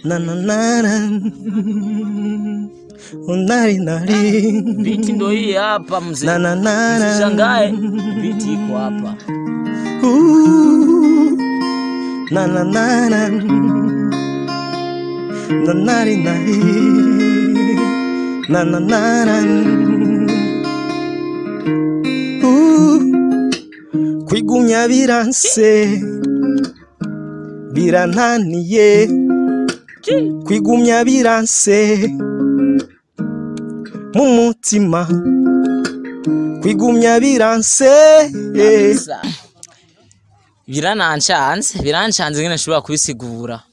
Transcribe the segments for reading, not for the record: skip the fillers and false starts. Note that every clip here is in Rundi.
na na na unari nari Biti ndo hii hapa mzee. na na na Usishangae biti iko hapa. na na na na na nari nari na na na na kwigumya biranse birananiye kwigumya biranse mu mutima kwigumya biranse biranshanze ngene nshobora kubisigura.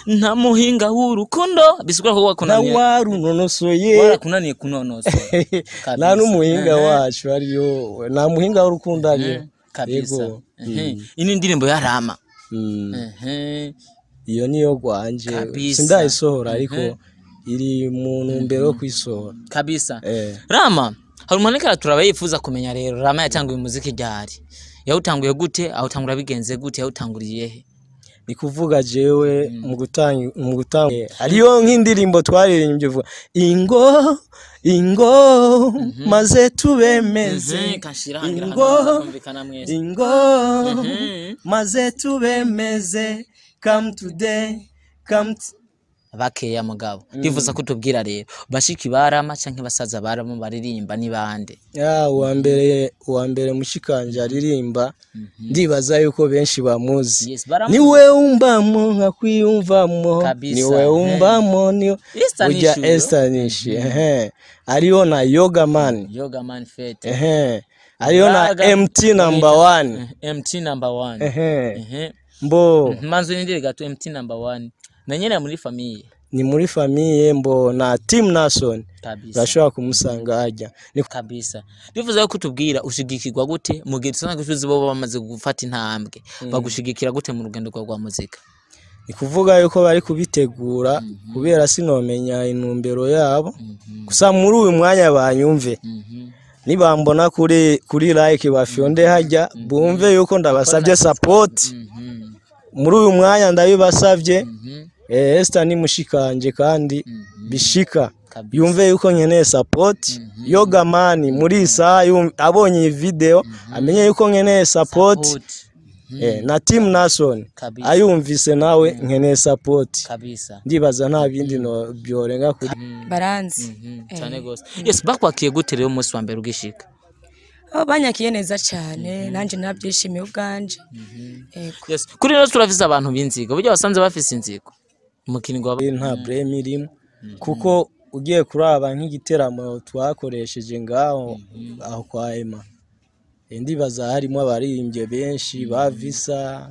Nta muhinga w'urukundo bisigura ko wakunaniye. Na warunonosoye Warakunaniye kunonoso. Na n'umuhinga wacu ariyo na muhinga w'urukundo ariyo kabisa. Ini ndirimbo ya Rama. Iyo niyo gwanje sindayisohora ariko iri mu ntumbero yo kwisohora kabisa. Rama hari umuntu turaba yifuza kumenya rero Rama yatanguye umuziki ryari, yawutanguye gute, awutangura bigenze gute, yawutanguriye he? Ni kuvuga jewe mu gutanga ariyo nk'indirimbo twaririmbye vuga ingo maze tubemeze ingo maze tubemeze come today come bakeya mugabo bivuza kutubwira rero bashiki barama canke basaza barama baririmba ni bande? Uwa mbere mushikanje aririmba ndibaza yuko benshi bamuzi. Niwe umbamo nkakwiyumvamo, niwe umbamo niyo ujya Esther Nish ariyo na yoga man fete ariyo na MT number 1 mbo manzo nindire gato MT number 1 na nyene muri famille ni muri famille mbo na team nation gashobora kumusanga ajya ni kabisa. Bivuze ko kutubwira ushigikirwa gute mu gihe usanga kushuzi bo bamaze gufata intambwe bagushigikira gute mu rugendo rwa muzika? Ni kuvuga yuko bari kubitegura kubera sinomenya intumbero yabo gusa muri uyu mwanya banyumve nibambona kuri like bafyonde hajya bumve yuko ndabasabye support muri uyu mwanya ndabibasavye. Esther ni mushikanje kandi bishika yumve yuko nkeneye support. Yoga man muri saa abonye iyi video amenye yuko nkeneye support. Na team nation ayumvise nawe nkeneye support kabisa. Ndibaza nta bindi no byorenga kuri baranzi cyane gose. Yes, bakwakiye gute rero umunsi wa mbere ugishika? Banyakiye neza cyane nanje nabyishimiye ubwanje. Yes, kuri rero turaviza abantu binzigo buryo basanze bafise inzigo umukini gwa nta blame irimo kuko ugiye kuraba nk'igiteramo twakoresheje ngaho aho kwa Emma ndibaza harimo abaririmbye benshi bavisa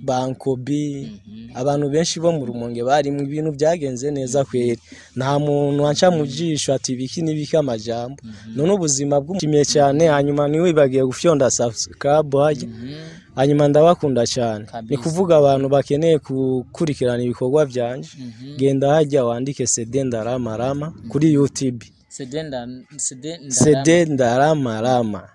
bankobi abantu benshi bo mu Rumonge bari mu bintu byagenze neza kweri nta muntu wanca mu jisho ati biki nibiki amajambo none ubuzima bw'umushimiye cyane hanyuma niwibagiye gufyonda subscribe haje hanyuma ndabakunda cyane ni kuvuga abantu bakeneye kukurikirana ibikorwa byanje genda hajya wandike Sedenda Rama kuri YouTube Sedenda Rama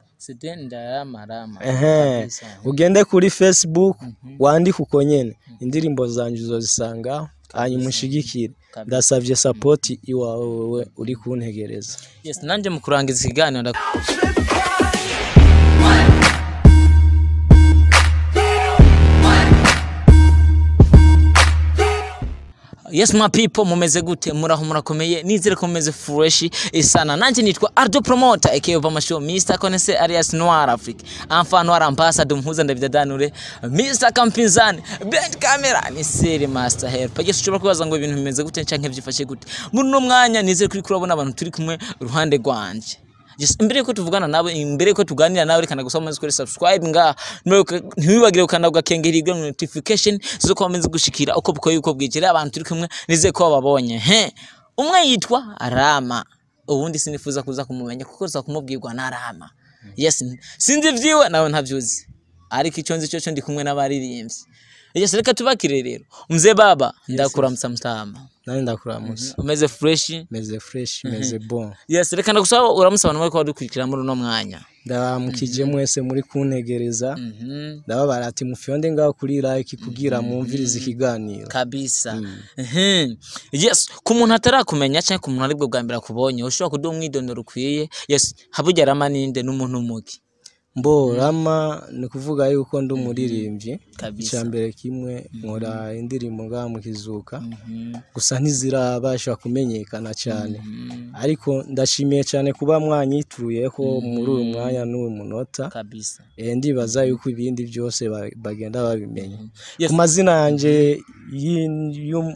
ugende kuri Facebook wandike uko nyene indirimbo zanje uzozisanga hanyuma ushigikire ndasavye support iwawe uri kuntegereza. Yes, nanje mu kurangiza ikiganiro Yes my people mumeze gute muraho murakomeye nizere ko mumeze fresh isana nanje nitwa Ardo Promoter aka Over Show Mr. Connaisseur alias Noir Afrique enfant noir ambassadeur mpuza ndabidadanure Mr. Kampinzani bend camera ni seri master help yes ushobora kubaza ngo ibintu bimeze gute canke byifashe gute muri no mwanya nizere kuri kurabona abantu turi kumwe ruhande rwanje. Just imbere ko tuvugana nawe imbere ko tuganira nawe rekana gusoma kuri subscribe nga ntiwibagire ukanda ugakengera igwe notification zo komeza gushikira uko buko yuko bwigire abantu turi kumwe nize ko babonye umwe yitwa Rama ubundi sinifuza kuza kumumenya kuko za kumubwirwa na Rama. Yes, sinzi vyiwe nawe ntavyuzi ariko icyo nzi cyo ndi kumwe n'abaririmbyi. Yes, reka tubakire rero umze baba ndakura msamstama nani ndakuramutsa umeze fresh meze fresh meze bon yes reka ndagusaba uramusaba nawe ko wadukurikira muri no mwanya ndamukije mwese muri kuntegereza ndababara ati mufyonde ngaho kuri like kugira mwumvirize ikiganiro kabisa yes ku muntu atarakumenya cyangwa ku muntu ari bwo bwambira kubonye ushobora kuduha umwidondoro ukwiye yes Habujya Rama ninde n'umuntu muki Mbo Rama ni kuvuga yuko ndi umuririmbyi kabisa cyambere kimwe nkora indirimbo ngaha mu Kizuka gusa ntizirabasha kumenyekana cyane ariko ndashimiye cyane kuba mwanyituye ko muri uyu mwanya n'uyu munota kabisa ndibaza yuko ibindi byose bagenda babimenya ku mazina yanje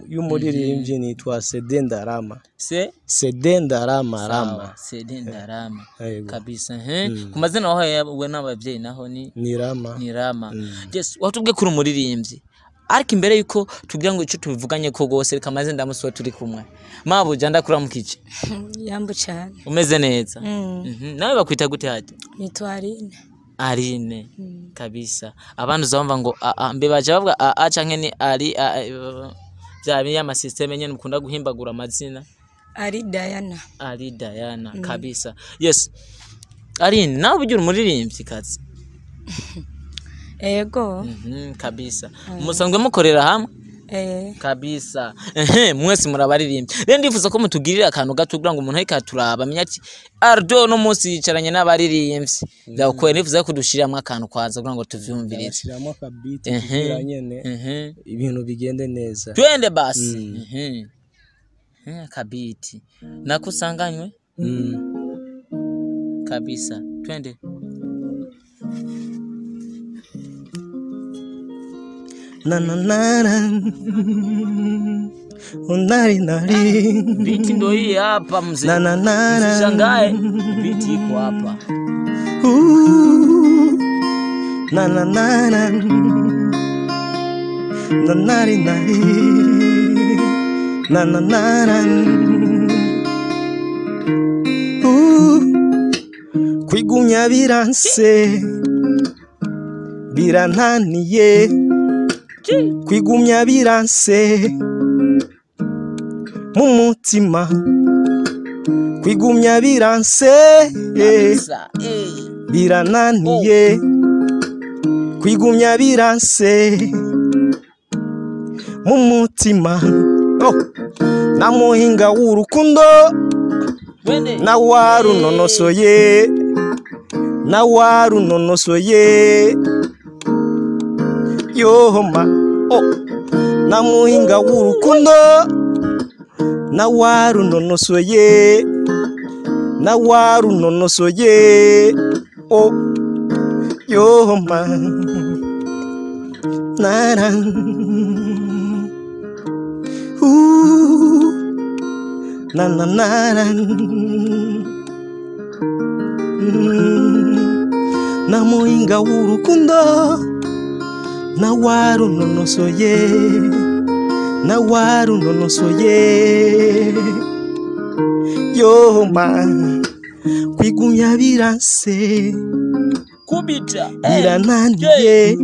y'umuririmbyi nitwa Sedenda Rama Sedenda Rama Sedenda Rama kabisa ku mazina wawe n'abavyeyi naho ni Rama yes watubwe kuri umuririmbyi ariko imbere yuko tugira ngo ico tubivuganye ko gose reka maze ndamusuwa turi kumwe Mabuja ndakuramukije yambu cyane umeze neza nawe bakwita gute hati nitwa Arine kabisa abantu uzamva ngo mbe baje bavuga a canke ni ari byabi ya system nyene mukunda guhimbagura amazina ari Diana kabisa yes Arine nawe ubugira umuririmbyi kazi ego kabisa musanzwe mukorera hamwe kabisa mwese murabaririmbye rero ndifuza ko mutugirira akantu gato kugira ngo umuntu aheka turaba amenya ati Ardo no munsi yicaranye n'abaririmbyi byakwe nifuza ko dushiramwe akantu kwaza kugira ngo tuvyumvirize shiramo akabiti kugira nyene ibintu bigende neza twende basi kabiti nakusanganywe kabisa twende na unari biti ndo hii hapa mzee usishangae biti iko hapa kwigumya biranse birananiye kwigumya biranse mu mutima kwigumya biranse birananiye kwigumya biranse mu mutima namuhinga w'urukundo nawarunonosoye yohoma namuhinga w'urukundo nawarunonosoye yohoma nara namuhinga w'urukundo nawarunonosoye yohoma kwigumya biranse kubita birananiye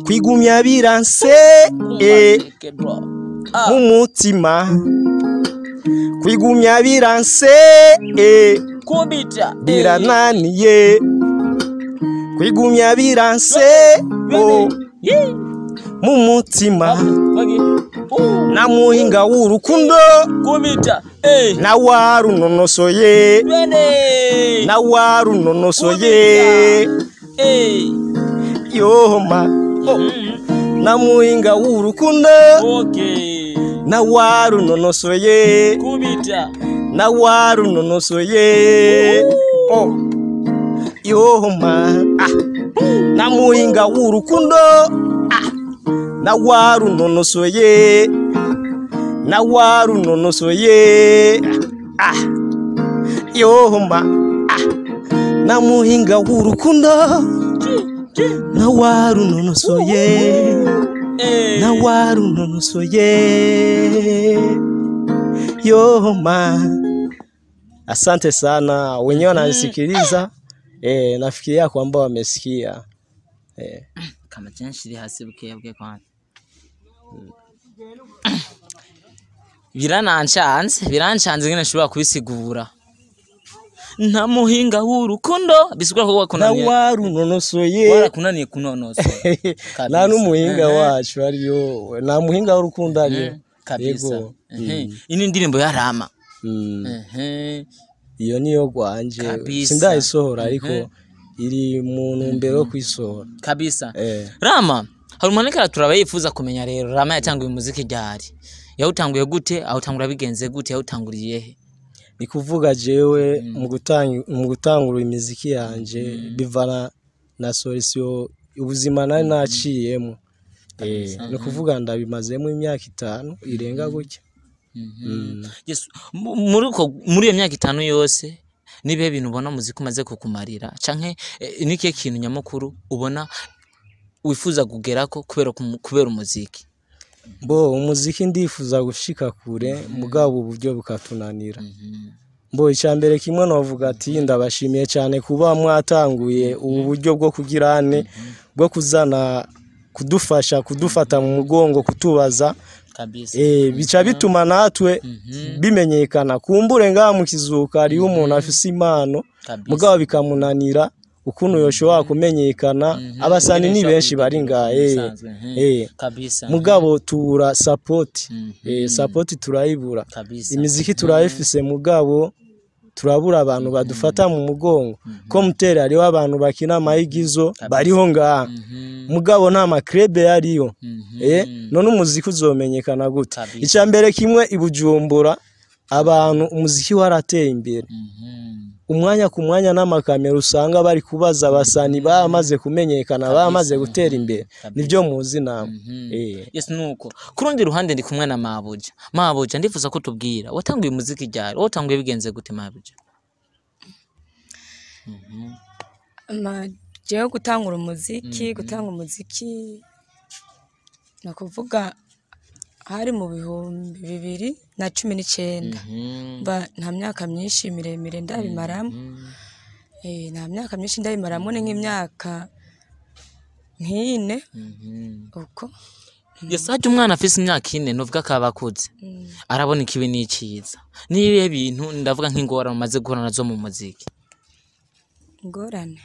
kwigumya biranse mu mutima kwigumya biranse kubita birananiye kwigumya biranse mu mutima namuhinga w'urukundo kubita nawarunonosoye yohoma namuhinga w'urukundo nawarunonosoye kubita yohoma namuhinga w'urukundo nawarunonosoye yohoma namuhinga w'urukundo nawarunonosoye yohoma. Asante sana wenyewe wananisikiliza. Nafikiria kwamba wamesikia. Kama jenshi hasi bukebwe kwanza. biranshanze ngene nshobora kubisigura nta muhinga w'urukundo bisigura ko wakunaniye warunonosoye warakunaniye kunonosoye nta n'umuhinga wacu ariyo nta muhinga w'urukundo ariyo kabisa ini ndirimbo ya Rama iyo niyo gwanje sindayisohora ariko iri mu ntumbero yo kwisohora kabisa Rama hari umuntu turaba yifuza kumenya rero Rama yatanguye umuziki ryari yawutanguye gute awutangura bigenze gute yawutanguriye he ni kuvuga jewe mu gutangura imiziki yanje bivana na solution ubuzima nari naciyemo ni kuvuga ndabimazemo imyaka 5 irenga gutya muri iyo myaka 5 yose nibihe bintu ubona muziki umaze kukumarira canke niki kintu nyamukuru ubona wifuza kugerako kubera umuziki umuziki ndifuza gushika kure mugabo uburyo bukatunanira icyambere kimwe novuga ati ndabashimiye cyane kuba mwatanguye ubu buryo bwo kugirane bwo kuzana kudufata mu mugongo kutubaza bica bituma natwe bimenyekana kumbure ngaha mu kizuka ari umuntu afise impano mugabo bikamunanira ukuntu yoshobora kumenyekana abasani ni benshi bari ngahe mugabo tura support turayibura imiziki turayifise mugabo turabura abantu badufata mu mugongo ko mutera ariho abantu bakina amayigizo bariho ngaha mugabo nta makrebe yariyo none umuziki uzomenyekana gute icyambere kimwe ibujumbura abantu umuziki warateye imbere umwanya ku mwanya n'amakamera usanga bari kubaza abasani bamaze kumenyekana bamaze gutera imbere nivyo muzi namwe yes nuko kurundi ruhande ndi kumwe na Mabuja ndifuza ko tubwira watanguye umuziki ryari watanguye bigenze gute Mabuja jewe gutangura umuziki nakuvuga hari mu 2019 nta myaka myinshi miremire ndabimaramo nta myaka myinshi ndabimaramo ni nk'imyaka nk'ine uko yasaje umwana afise imyaka 4 novuga kabakuze arabona ikibi n'iciza nibihe bintu ndavuga nk'ingorane umaze guhura nazo mu muziki ingorane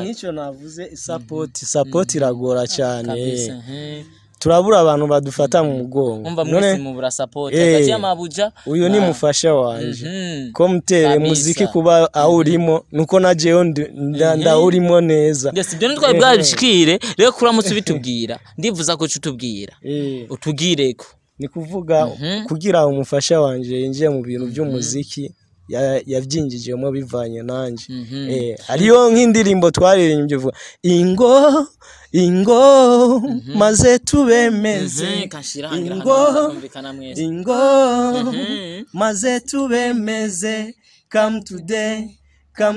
nico navuze support iragora cyane turabura abantu badufata mu mugongo none mubura support hagati ya Mabuja uyu ni mufasha wanje ko mutere muziki kuba awurimo nuko najeyo ndawurimo neza yes byo ntitwaye bwabishikire rero kuramutse bitubwira ndivuza ko cutubwira utugireko ni kuvuga kugira umufasha wanje yinjiye mu bintu by'umuziki yavyinjijemo bivanye nanje ariyo nk'indirimbo twaririmbye vuga ingo maze tubemeze ingo maze tubemeze come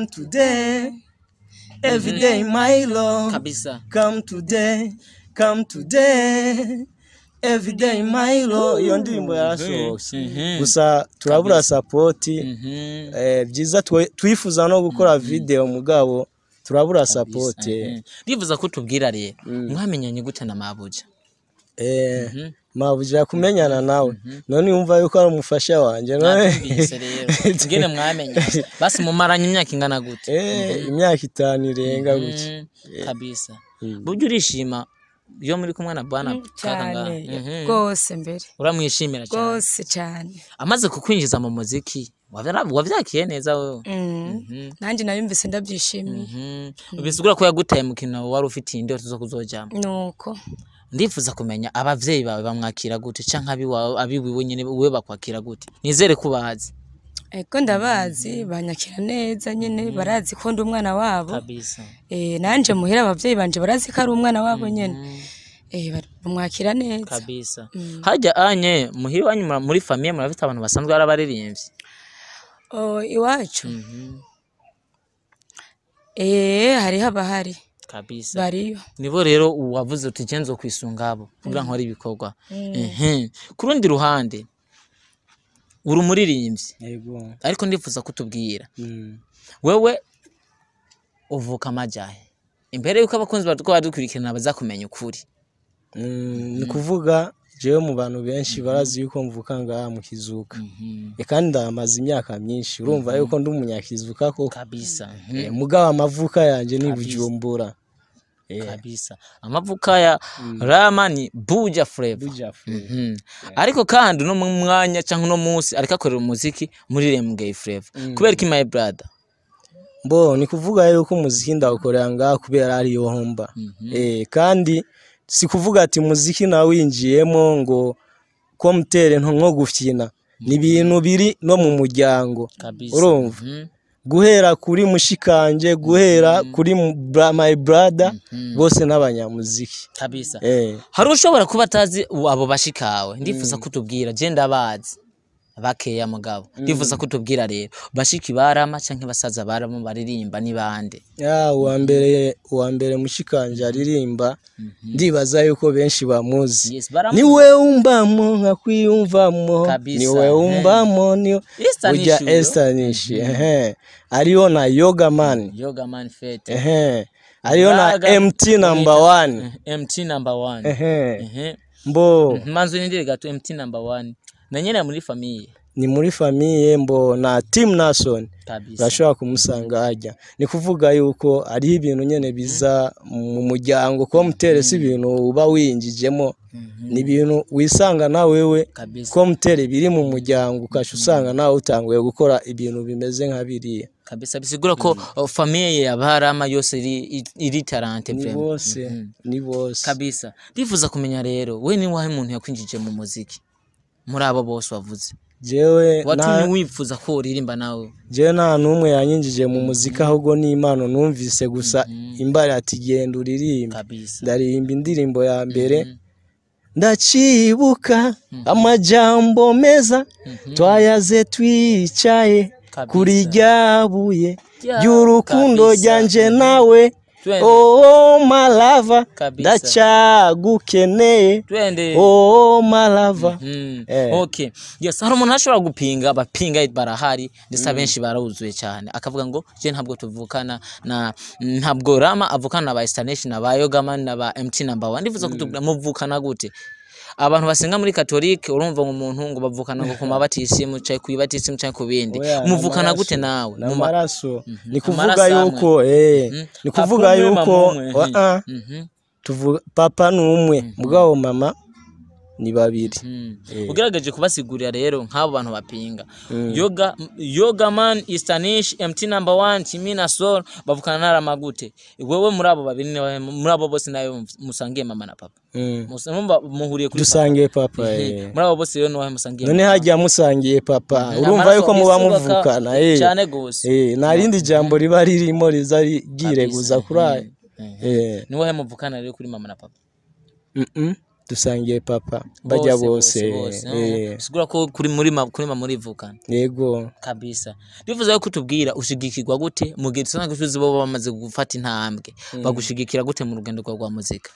today every day my love kabisa come today every day my love iyo ndirimbo yarasohotse gusa turabura support byiza twifuza no gukora video mugabo turabura support ndivuza ko tubwira rero mwamenyanye gute na Mabuja Mabuja kumenyana nawe none yumva yuko ari umufasha wanje ngene mwamenya basi mumaranye imyaka ingana gute imyaka 5 irenga gute kabisa buryo urishima yo muri kumwe na bana kakanga gose mbere uramwishimira cyane gose cyane amaze kukwinjiza mu muziki wavyakiye neza wewe nanje nabimvise ndabyishimiye bisigura ko yagutaye mu kintu wari ufite indoto zo kuzojama nuko ndifuza kumenya abavyeyi bawe bamwakira gute canka abiwiwe nyene wewe bakwakira gute nizere kubazi eko ndabazi banyakira neza nyene barazi ko ndi umwana wabo kabisa nanje muhira abavyeyi banje barazi ko ari umwana wabo nyene bamwakira neza kabisa hajya anye muhira wanyu muri famille murafite abantu basanzwe arabaririmbye iwacu hari habahari kabisa bariyo nibo rero wavuze uti genzo kwisungabo kugira nkora ibikorwa kurundi ruhande uri umuririmbyi yego ariko ndifuza kutubwira wewe uvuka majahe imbere yuko abakunzi badukurikirana baza kumenya ukuri. Ni kuvuga jewe mu bantu benshi barazi yuko mvuka ngaha mu Kizuka kandi ndamaze imyaka myinshi urumva yuko ndi umunyakizuka ko kabisa. Mugabo amavuka yanje ni Bujumbura kabisa. Amavuka ya Rama ni Buja Flavor. Ariko kandi no mu mwanya cyangwa no munsi ariko akorera umuziki muri Remgay Flavor. Kubera ki my brother? Mbo ni kuvuga yuko umuziki ndawukorera ngaha kubera ari yo homba. Kandi si kuvuga ati muziki na winjiyemo ngo ko mutere nko gufyina. Ni ibintu biri no mu muryango. Urumva? Guhera kuri mushikanje, guhera kuri my brother, bose n'abanyamuziki kabisa. Hari ushobora kuba atazi abo bashikawe, ndifuza kutubwira je ndabazi bakeya mugabo, ndifuza kutubwira rero bashiki barama canke basaza barama baririmba ni bande? Uwa mbere mushikanje aririmba, ndibaza yuko benshi bamuzi. Niwe umbamo nkakwiyumvamo, niwe umbamo niyo uja Esther Nish. Ariyo na Yoga Man Fete. Ariyo na MT number 1. Mbo manzo nindire gato MT number 1 na nyene muri famille. Ni muri famille mbo na Team Nason bashobora kumusanga ajya. Ni kuvuga yuko ari ibintu nyene biza mu muryango ko mutere si ibintu uba winjijemo. Ni ibintu wisanga na wewe ko mutere biri mu muryango ukasha usanga nawe utanguye gukora ibintu bimeze nka biriya kabisa. Bisigura ko famille ya Barama yose iri talente ni bose kabisa. Ndifuza kumenya rero we ni wahe muntu yakwinjije mu muziki muri abo bose wavuze? Jewe watumye wifuza ko uririmba nawe? Jewe nta numwe yanyinjije mu muzika ahubwo ni Imana numvise gusa imbare ati genda uririmba. Ndaririmba indirimbo ya mbere ndacibuka amajambo meza twayaze twicaye kuri ryabuye y'urukundo ryanje nawe. Oh my lover ndacagukeneye. Oh my lover. Okay. Yes, hari umuntu ashobora gupinga abapinga barahari ndetse benshi barawuzuye cyane akavuga ngo je ntabwo tuvukana na ntabwo Rama avukana na Esther Nish na ba Yoga Man na ba MT number 1. Ndifuza kutubwira muvukana gute? Abantu basenga muri Catholique urumva ngo umuntu ngo bavukana ngo kumabatisimu cyaye kuyibatisimu cyaye kubindi. Muvukana gute nawe? Mu maraso. Ni kuvuga yuko ni kuvuga yuko tuvuga papa numwe mugabo mama ni babiri. Ugeragaje kubasigurira rero nk'abo bantu bapinga Yoga Man, Esther Nish, MT number 1, Timina Soul bavukana na Rama gute? Wewe muri abo babiri muri abo bose nayo musangiye mama na papa? Musumba muhuriye kuri dusangiye papa. Muri abo bose rero no musangiye. None hajya musangiye papa urumva yuko muba muvukana cyane gose. Narindi jambo riba ririmo rizari gireguza kuri ni wahe muvukana rero kuri mama na papa? Dusangiye papa bajya bose. Sigura ko kuri muri vukana. Yego kabisa. Ndifuza yo kutubwira ushigikirwa gute mu gihe usanga ushuzi bo bamaze gufata intambwe bagushigikira gute mu rugendo rwa muzika?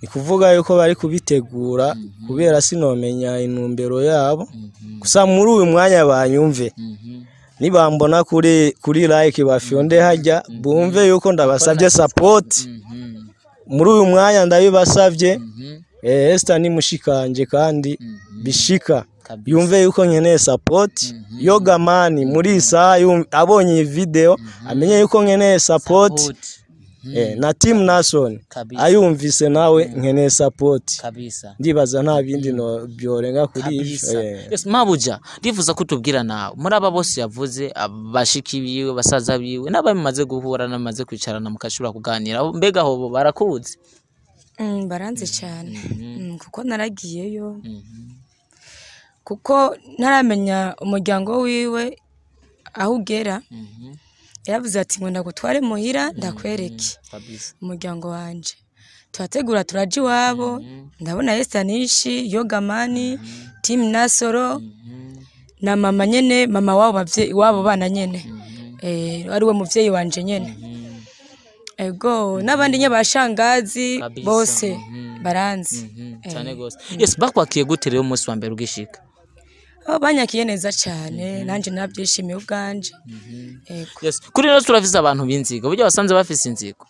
Ni kuvuga yuko bari kubitegura kubera sinomenya inumbero yabo gusa muri uyu mwanya banyumve. Nibambona kuri like bafyonde hajya bumve yuko ndabasabye support muri uyu mwanya ndabibasabye. Esther ni mushikanje kandi bishika yumve yuko nkeneye support. Yoga Man muri saa abonye iyi video amenye yuko nkeneye support. Na Team Nason ayumvise nawe nkeneye support kabisa. Ndibaza nta bindi no byorenga kuri ife. Yes Mabuja, ndifuza kutubwira nawe muri aba bose yavuze abashiki biwe basaza biwe n'abamaze guhura namaze kwicarana mukashura kuganira mbega hobo barakuzi? Baranze cyane kuko naragiyeyo kuko naramenya umuryango wiwe aho ugera. Yavuze ati ngo ndagutware muhira ndakwereke umuryango wanje tuhategura turaje iwabo. Ndabona Esther Nish, Yoga Man, Team Nasoro na mama nyene mama wabo bana nyene ari we muvyeyi wanje nyene. Ego nabandi nyabashangazi bose baranzi cyane gose. Yes bakwakiye gute rero umunsi wa mbere ugishika? Banyakiye neza cyane nanje nabyishimiye ubwanje. Yes kuri no turaviza abantu binzigo buryo basanze bafise inzigo.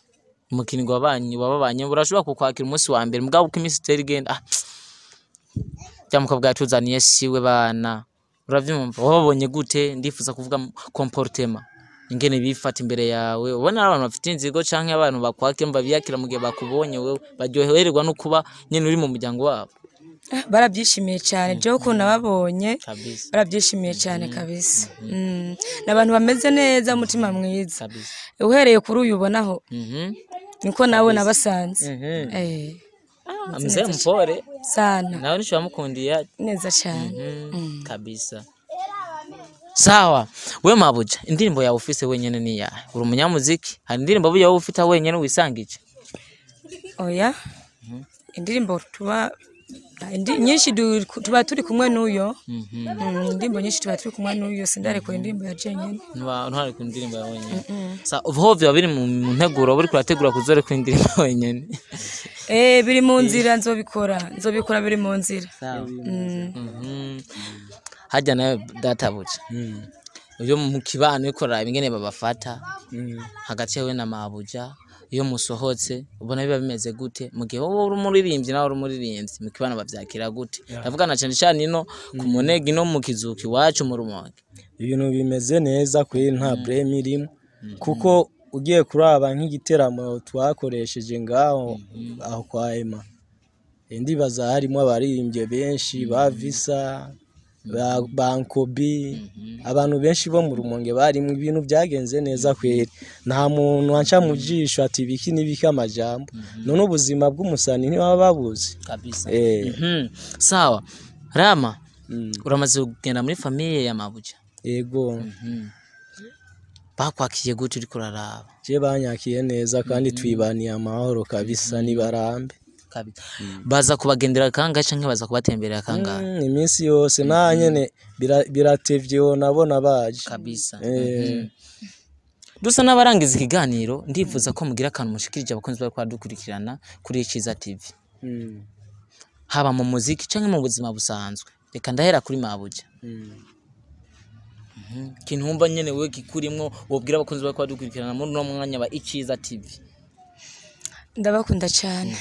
umukini wababanye urashobora kukwakira umunsi wa mbere mugabo uko iminsi itera igenda cyamuka bwatuzaniye siwe bana uravyumva wabonye gute ndifuza kuvuga comportement ingene bifata imbere yawe ubona abantu bafite inzigo canke abantu bakwakira mbabiyakira mu gihe bakubonye wewe baryoherwa no kuba nyene uri mu muryango wabo barabyishimiye cyane je uko nababonye barabyishimiye cyane kabisa nabantu bameze neza umutima mwiza uhereye kuri uyu ubonaho niko nawe nabasanze amze mpore sana nawe nisho mukundiye neza cyane kabisa sawa we mabuja indirimbo yawe ufise wenyene ni yahe uri umunyamuziki hari indirimbo yawe ufite wenyene wisangije oya indirimbo nyinshi tuba turi kumwe n'uyo indirimbo nyinshi tuba turi kumwe n'uyo sindare ko indirimbo ya jenyene ntwari ku ndirimbo ya wenyene sa hovyo biri mu nteguro buri kurategura kuzore ku indirimbo wenyene biri mu nzira nzobikora biri mu nzira hajya nayo databuja uyo mu kibano ikora ingene babafata hagati yawe na mabuja iyo musohotse ubona biba bimeze gute mu gihe wowe uri umuririmbyi nawe uri umuririmbyi mu kibano bavyakira gute ndavugana cyane cyane ino ku munegi no mu kizuki wacu mu rumonge ibintu bimeze neza kuri nta blame irimo kuko ugiye kuraba nk'igiteramo twakoresheje ngaho aho kwa Emma ndibaza harimo abaririmbye benshi bavisa bankobi abantu benshi bo mu rumonge bari mu bintu byagenze neza kweri nta muntu wanca mu jisho ati biki nibiki amajambo none ubuzima bw'umusani ni baba babuzi kabisa sawa Rama uramaze kugenda muri famille ya mabuja yego bakwakiye gute uri kuraraba je banyakiye neza kandi twibaniye amahoro kabisa ni barambe baza kubagendera kangahe canke baza kubatemberera kangahe iminsi yose na nyene biratevye nabona baje kabisa dusa n'abarangiza ikiganiro ndifuza ko mugira akantu mushikirije abakunzi bari kwadukurikirana kuri Iciza TV haba mu muziki canke mu buzima busanzwe reka ndahera kuri mabuja kintu humva nyene wewe kikurimwo wobwira abakunzi bari kwadukurikirana muri no mwanya ba Iciza TV ndabakunda cyane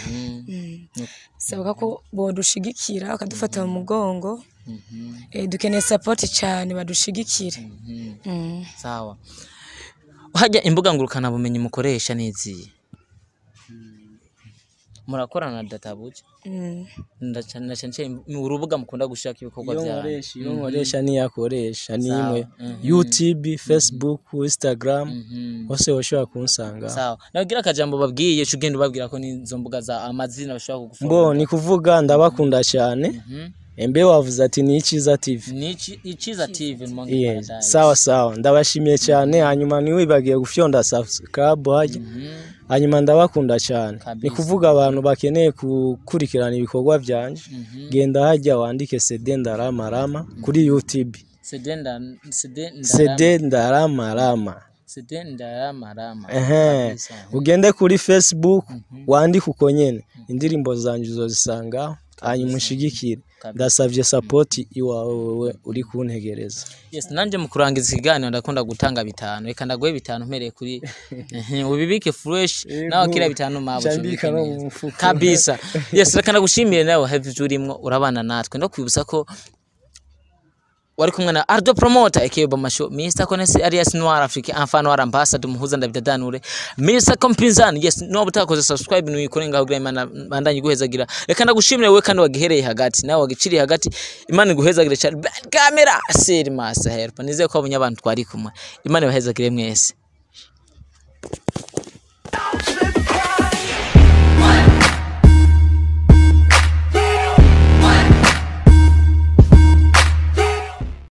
sabaga ko bodushigikira akadufata mu mugongo dukeneye support cyane badushigikire sawa hajya imbuga ngurukana bumenyi mukoresha niziye murakorana databuja ndacana mu rubuga mukunda gushaka ibikorwa byawe iyo nkoresha ni yakoresha ni imwe YouTube Facebook Instagram hose washobora kunsanga sawa nagira akajambo babwiye cugenda babwira ko nizo mbuga za amazina bashobora kugufunga mbo ni kuvuga ndabakunda cyane embe wavuze ati ni Iciza TV ni Iciza TV mongi sawa ndabashimiye cyane hanyuma ni wibagiye gufyonda subscribe haje hanyuma ndabakunda cyane ni kuvuga abantu bakeneye kukurikirana ibikorwa byanje genda hajya wandike Sedenda Rama kuri YouTube Sedenda Rama ugende kuri Facebook wandike uko nyene indirimbo zanje uzozisanga hanyuma ushigikire ndasavye support iwawe uri kuntegereza yes nanje mu kurangiza ikiganiro ndakunda gutanga 5 reka ndagoye 5 mpereye kuri ubibike fresh nawe kira 5 mabo kabisa yes reka ndagushimire nawe have urimwo urabana natwe ndo kwibusa ko wari kumwe na Ardo Promoter ekeba masho Mr. Konese alias Noir Afrique enfant noir ambassador muhuza ndabidadanure Mr. Kompinzani yes no butakoze subscribe n'uyikore ngaho gira Imana bandanye guhezagira reka ndagushimire we kandi wagihereye hagati nawe wagiciri hagati Imana guhezagira cyane camera seri master help nizeye ko abanyabantu twari kumwe Imana bahezagire mwese